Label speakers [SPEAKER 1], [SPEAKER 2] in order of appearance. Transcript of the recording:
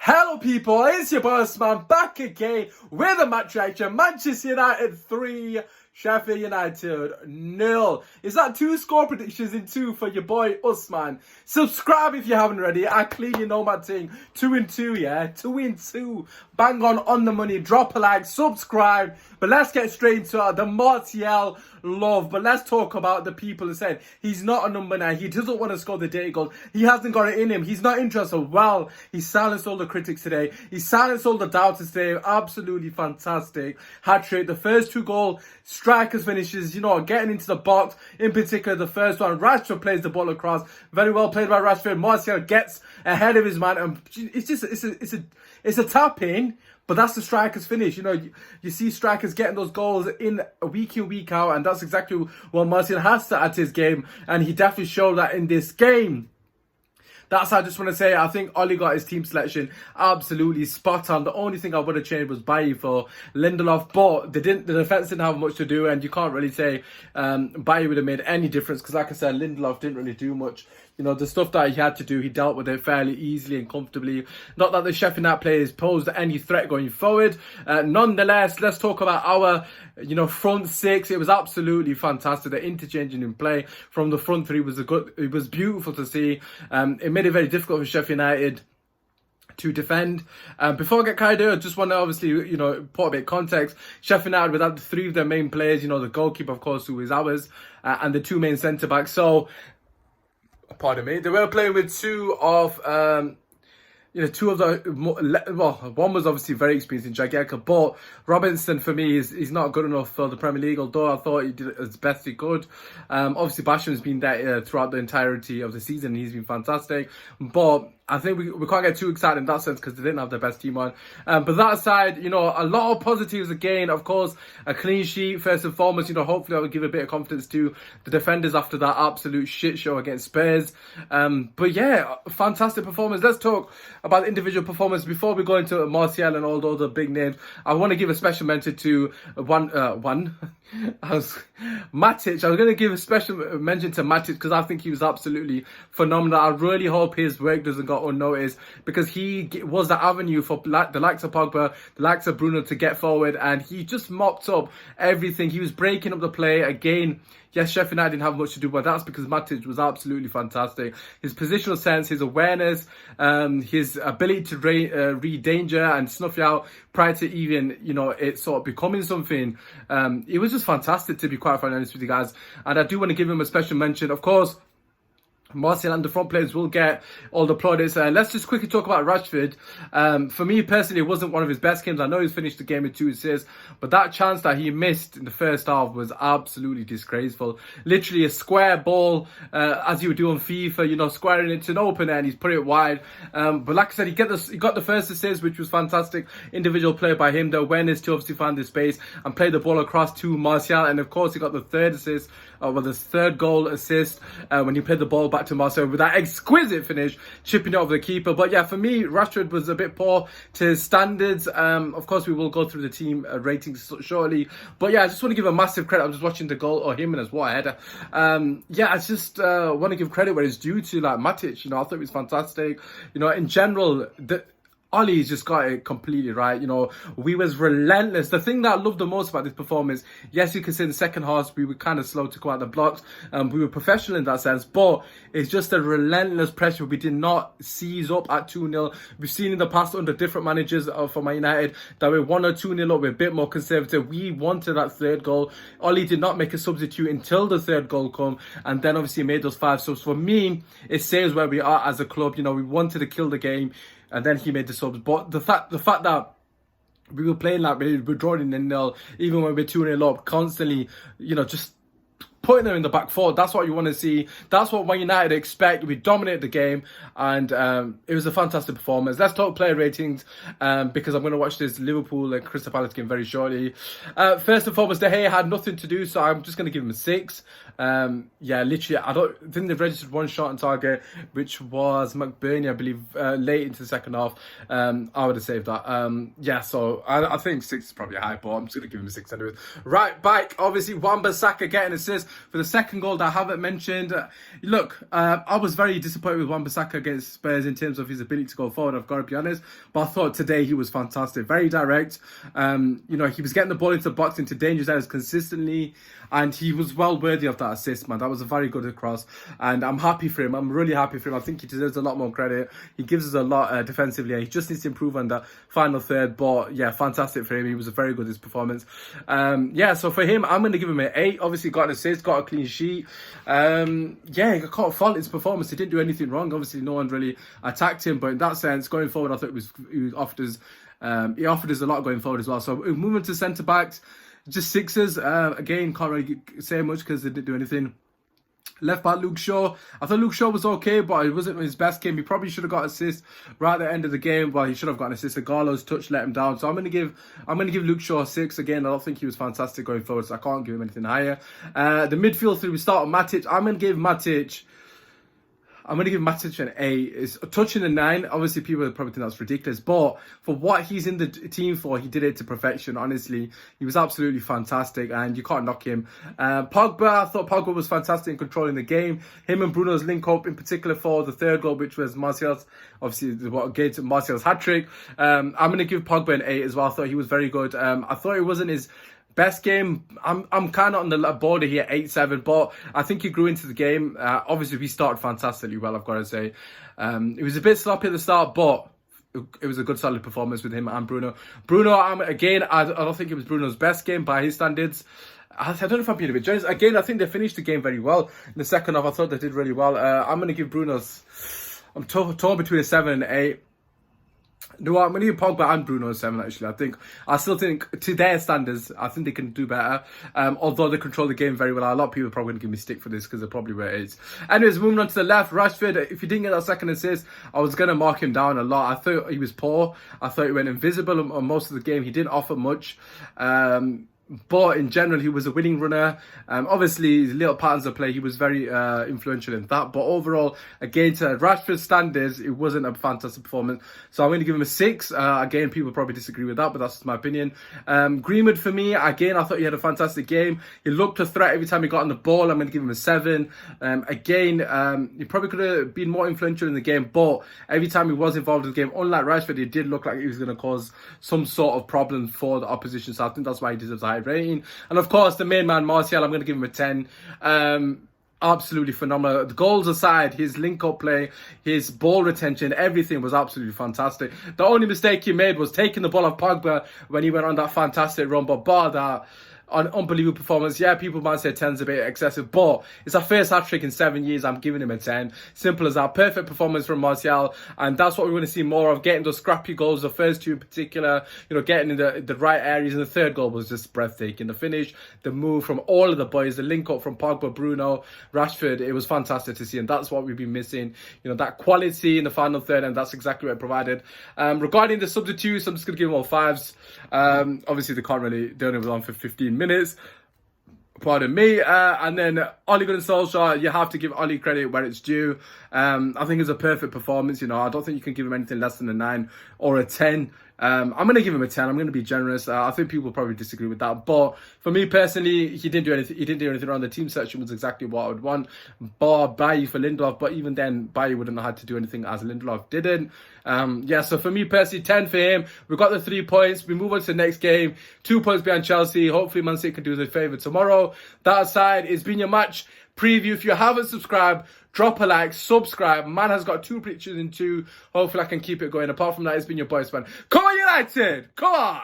[SPEAKER 1] Hello people, it's your boss man back again with a match reaction. Manchester United 3, Sheffield United 0. Is that 2 score predictions in 2 for your boy Usman? Subscribe if you haven't already. I clearly know my thing. 2 in 2, yeah? 2 in 2. Bang on the money. Drop a like, subscribe. But let's get straight into the Martial love. But let's talk about the people who said he's not a number 9. He doesn't want to score the dirty goal. He hasn't got it in him. He's not interested. Well, he silenced all the critics today. He silenced all the doubters today. Absolutely fantastic. Hat-trick. The first 2 goals, strikers finishes, getting into the box. In particular, the first one, Rashford plays the ball across. Very well played by Rashford. Martial gets ahead of his man. And it's a tap in. But that's the striker's finish. You see strikers getting those goals in week, out. And that's exactly what Martial has to add to his game. And he definitely showed that in this game. That's how I just want to say, I think Ollie got his team selection absolutely spot on. The only thing I would have changed was Bailly for Lindelof, but the defence didn't have much to do, and you can't really say Bailly would have made any difference, because like I said, Lindelof didn't really do much. The stuff that he had to do, he dealt with it fairly easily and comfortably. Not that the Sheffield United players posed any threat going forward. Nonetheless, let's talk about our, front 6. It was absolutely fantastic. The interchanging in play from the front 3 it was beautiful to see. It made it very difficult for Sheffield United to defend. Before I get carried away, I just want to obviously, put a bit of context. Sheffield United without the 3 of their main players, the goalkeeper, of course, who is ours, and the 2 main centre-backs. So, pardon me, they were playing with 2 of one was obviously very experienced in Jagielka, but Robinson for me he's not good enough for the Premier League, although I thought he did as best he could. Obviously Basham's been there throughout the entirety of the season, and he's been fantastic, but I think we can't get too excited in that sense because they didn't have their best team on. But that aside, a lot of positives again. Of course, a clean sheet first and foremost. Hopefully that will give a bit of confidence to the defenders after that absolute shit show against Spurs. But yeah, fantastic performance. Let's talk about individual performance before we go into Martial and all the other big names. I want to give a special mention to Matic. I was going to give a special mention to Matic because I think he was absolutely phenomenal. I really hope his work doesn't go unnoticed, because he was the avenue for the likes of Pogba, the likes of Bruno to get forward, and he just mopped up everything. He was breaking up the play again. Yes, Sheffield United didn't have much to do, but that's because Matic was absolutely fantastic. His positional sense, his awareness, his ability to read danger and snuff you out prior to even, it sort of becoming something. It was just fantastic, to be quite honest with you guys. And I do want to give him a special mention. Of course, Martial and the front players will get all the plaudits. Let's just quickly talk about Rashford. For me personally, it wasn't one of his best games. I know he's finished the game with 2 assists, but that chance that he missed in the first half was absolutely disgraceful. Literally a square ball, as you would do on FIFA, squaring it to an open end, he's put it wide. But like I said, he got the first assist, which was fantastic. Individual play by him, the awareness to obviously find the space and play the ball across to Martial. And of course, he got the third assist, the third goal assist, when he played the ball back to Marcel with that exquisite finish, chipping it over the keeper. But yeah, for me, Rashford was a bit poor to his standards. Of course, we will go through the team ratings shortly. But yeah, I just want to give a massive credit. I'm just watching the goal, or him and as what header. Yeah, I just want to give credit where it's due to Matic. I thought it was fantastic. In general, Ollie's just got it completely right. We was relentless. The thing that I loved the most about this performance, yes, you can say in the second half we were kind of slow to come out the blocks. We were professional in that sense, but it's just a relentless pressure. We did not seize up at 2-0. We've seen in the past under different managers for Man United that we're 1 or 2-0 up, we're a bit more conservative. We wanted that third goal. Ollie did not make a substitute until the third goal come, and then obviously made those 5 subs. For me, it says where we are as a club. We wanted to kill the game, and then he made the subs. But the fact that we were playing like we're drawing in 0, even when we're 2-0 up, constantly, just putting them in the back four, that's what you want to see. That's what Man United expect. We dominated the game, and it was a fantastic performance. Let's talk player ratings, because I'm going to watch this Liverpool and Crystal Palace game very shortly. First and foremost, De Gea had nothing to do, so I'm just going to give him a 6. Yeah, literally, I think they've registered 1 shot on target, which was McBurney, I believe, late into the second half. I would have saved that. Yeah, so I think 6 is probably high, but I'm just going to give him a 6 anyway. Right back, obviously, Wan-Bissaka getting an assist. For the second goal that I haven't mentioned, look, I was very disappointed with Wan-Bissaka against Spurs in terms of his ability to go forward, I've got to be honest. But I thought today he was fantastic, very direct. He was getting the ball into the box, into dangerous areas consistently, and he was well worthy of that assist, man. That was a very good cross, and I'm happy for him. I'm really happy for him. I think he deserves a lot more credit. He gives us a lot defensively. He just needs to improve on that final third, but yeah, fantastic for him. He was very good in his performance. So for him, I'm going to give him an 8. Obviously got an assist, got a clean sheet. I can't fault his performance. He didn't do anything wrong. Obviously no one really attacked him, but in that sense, going forward, I thought he offered us a lot going forward as well. So moving to centre backs, just sixes. Again, can't really say much because they didn't do anything. Left back Luke Shaw. I thought Luke Shaw was okay, but it wasn't his best game. He probably should have got assist right at the end of the game. Well, he should have got an assist. Gallo's touch let him down. So I'm gonna give Luke Shaw a 6 again. I don't think he was fantastic going forward, so I can't give him anything higher. The midfield three, we start with Matic. I'm gonna give Matic an 8. It's touching a 9. Obviously, people probably think that's ridiculous, but for what he's in the team for, he did it to perfection. Honestly, he was absolutely fantastic, and you can't knock him. Pogba, I thought Pogba was fantastic in controlling the game. Him and Bruno's link up, in particular for the third goal, which was Martial's, obviously what gave Martial's hat trick. I'm going to give Pogba an 8 as well. I thought he was very good. I thought it wasn't his best game. I'm kind of on the border here, 8-7, but I think he grew into the game. Obviously, we started fantastically well, I've got to say. It was a bit sloppy at the start, but it was a good solid performance with him and Bruno. Again, I don't think it was Bruno's best game by his standards. I don't know if I'm being a bit generous. Again, I think they finished the game very well. In the second half, I thought they did really well. I'm going to give I'm torn between a 7 and an 8. No, I'm going to give Pogba and Bruno a 7, actually. I still think, to their standards, I think they can do better. Although they control the game very well. A lot of people are probably going to give me stick for this because they're probably where it is. Anyways, moving on to the left. Rashford, if he didn't get that second assist, I was going to mark him down a lot. I thought he was poor. I thought he went invisible on most of the game. He didn't offer much. But in general, he was a winning runner. Obviously, little patterns of play, he was very influential in that. But overall, again, to Rashford's standards, it wasn't a fantastic performance. So I'm going to give him a 6. Again, people probably disagree with that, but that's just my opinion. Greenwood, for me, again, I thought he had a fantastic game. He looked a threat every time he got on the ball. I'm going to give him a 7. He probably could have been more influential in the game, but every time he was involved in the game, unlike Rashford, it did look like he was going to cause some sort of problem for the opposition. So I think that's why he deserves a high rating. And of course, the main man, Martial, I'm going to give him a 10. Absolutely phenomenal. The goals aside, his link-up play, his ball retention, everything was absolutely fantastic. The only mistake he made was taking the ball off Pogba when he went on that fantastic run, but bar that, an unbelievable performance. Yeah, people might say 10's a bit excessive, but it's our first hat-trick in 7 years. I'm giving him a 10. Simple as that. Perfect performance from Martial, and that's what we want to see more of, getting those scrappy goals, the first two in particular, getting in the right areas, and the third goal was just breathtaking. The finish, the move from all of the boys, the link-up from Pogba, Bruno, Rashford, it was fantastic to see, and that's what we've been missing, that quality in the final third, and that's exactly what it provided. Regarding the substitutes, I'm just going to give them all 5s. Obviously, they only were on for 15 minutes, pardon me, and then Ole Gunnar Solskjaer, you have to give Ole credit where it's due. I think it's a perfect performance. I don't think you can give him anything less than a 9 or a 10. I'm going to give him a 10. I'm going to be generous. I think people probably disagree with that, but for me personally, he didn't do anything wrong. The team section was exactly what I would want, bar Bailly for Lindelof, but even then, Bailly wouldn't have had to do anything as Lindelof didn't. So for me personally, 10 for him. We got the 3 points. We move on to the next game. 2 points behind Chelsea. Hopefully Man City can do us a favour tomorrow. That aside, it's been your match preview. If you haven't subscribed, drop a like, subscribe. Man has got 2 predictions in 2. Hopefully I can keep it going. Apart from that, it's been your boy Span. Come on, United! Come on!